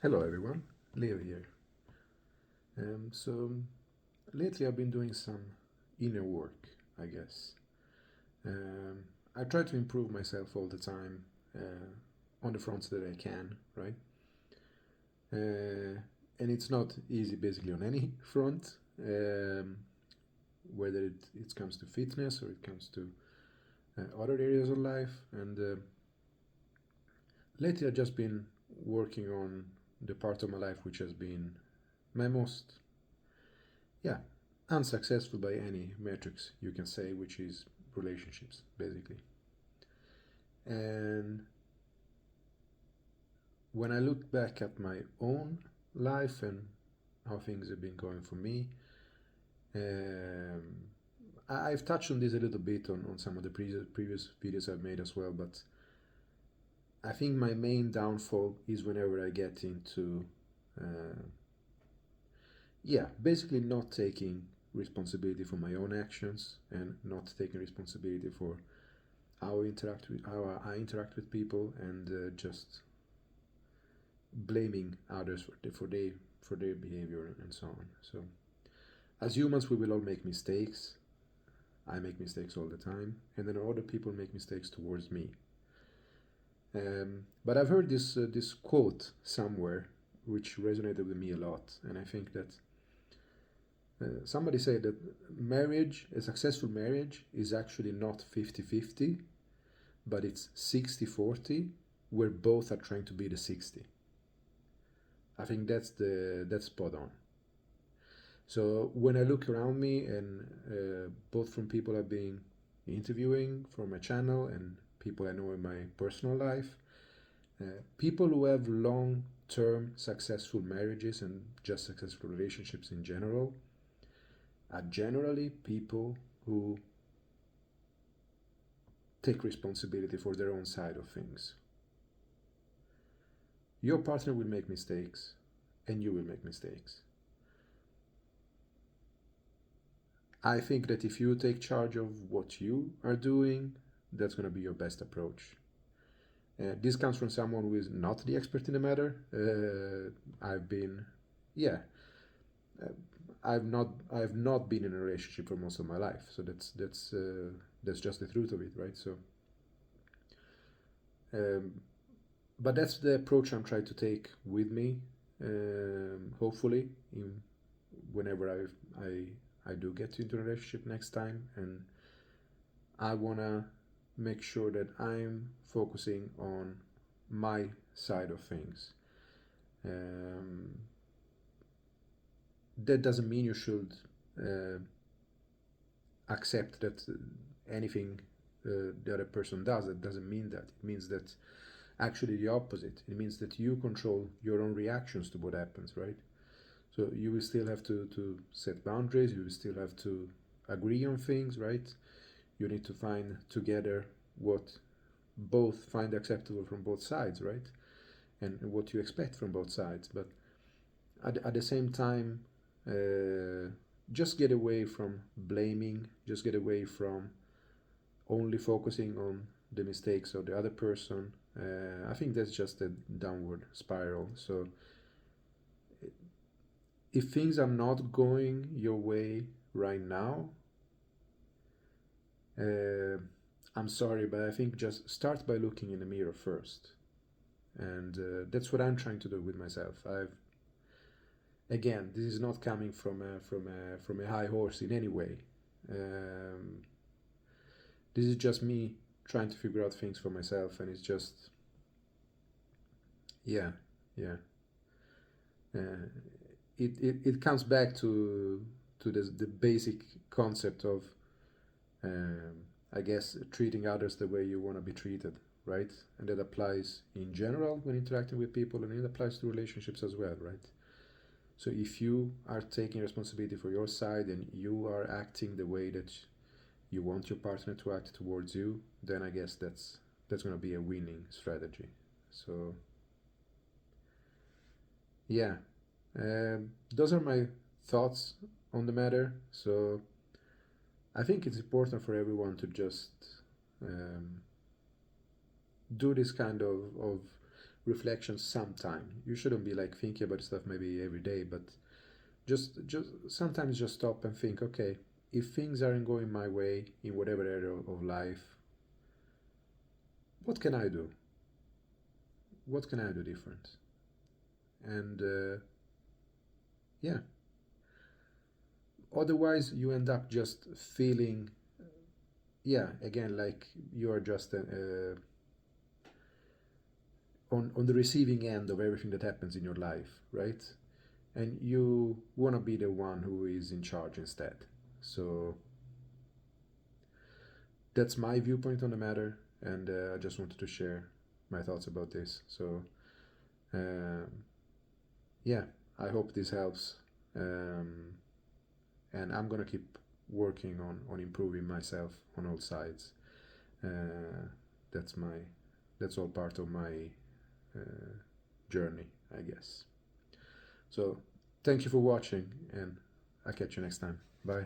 Hello everyone, Leo here. So lately I've been doing some inner work, I guess. Um, I try to improve myself all the time on the fronts that I can, right? And it's not easy basically on any front, whether it comes to fitness or it comes to other areas of life. And lately I've just been working on the part of my life which has been my most, yeah, unsuccessful by any metrics you can say, which is relationships, basically. And when I look back at my own life and how things have been going for me, um, I've touched on this a little bit on some of the previous videos I've made as well, but I think my main downfall is whenever I get into, uh, yeah, basically not taking responsibility for my own actions and not taking responsibility for how I interact with people, and just blaming others for their behavior and so on. So as humans, we will all make mistakes. I make mistakes all the time, and then other people make mistakes towards me. But I've heard this quote somewhere which resonated with me a lot, and I think that somebody said that a successful marriage, is actually not 50-50, but it's 60-40, where both are trying to be the 60. I think that's spot on. So when I look around me, and both from people I've been interviewing for my channel and people I know in my personal life, people who have long-term successful marriages and just successful relationships in general are generally people who take responsibility for their own side of things. Your partner will make mistakes, and you will make mistakes. I think that if you take charge of what you are doing, that's going to be your best approach. This comes from someone who is not the expert in the matter. I've been, yeah, uh, I've not been in a relationship for most of my life, so that's just the truth of it, right? So, um, but that's the approach I'm trying to take with me. Hopefully, whenever I do get into a relationship next time, and I wanna make sure that I'm focusing on my side of things. Um, that doesn't mean you should uh, accept that anything the other person does. It doesn't mean that. It means that actually the opposite. It means that you control your own reactions to what happens, right? So you will still have to set boundaries. You will still have to agree on things, right? You need to find together what both find acceptable from both sides, right? And what you expect from both sides. But at the same time, uh, just get away from blaming, just get away from only focusing on the mistakes of the other person. I think that's just a downward spiral. So if things are not going your way right now, uh, I'm sorry, but I think just start by looking in the mirror first. And that's what I'm trying to do with myself. Again, this is not coming from a high horse in any way. Um, this is just me trying to figure out things for myself, and it's just, yeah, yeah. Uh, it comes back to the basic concept of, um, I guess, treating others the way you want to be treated, right? And that applies in general when interacting with people, and it applies to relationships as well, right? So if you are taking responsibility for your side and you are acting the way that you want your partner to act towards you, then I guess that's going to be a winning strategy. So yeah, those are my thoughts on the matter. So I think it's important for everyone to just um, do this kind of reflection sometime. You shouldn't be like thinking about stuff maybe every day, but just sometimes just stop and think, okay, if things aren't going my way in whatever area of life, what can I do? What can I do different? And yeah, otherwise you end up just feeling, yeah, again, like you're just on the receiving end of everything that happens in your life, right? And you want to be the one who is in charge instead. So that's my viewpoint on the matter, and I just wanted to share my thoughts about this. So um, yeah, I hope this helps, um, and I'm gonna keep working on improving myself on all sides. Uh, that's my that's all part of my uh, journey, I guess. So thank you for watching, and I'll catch you next time. Bye.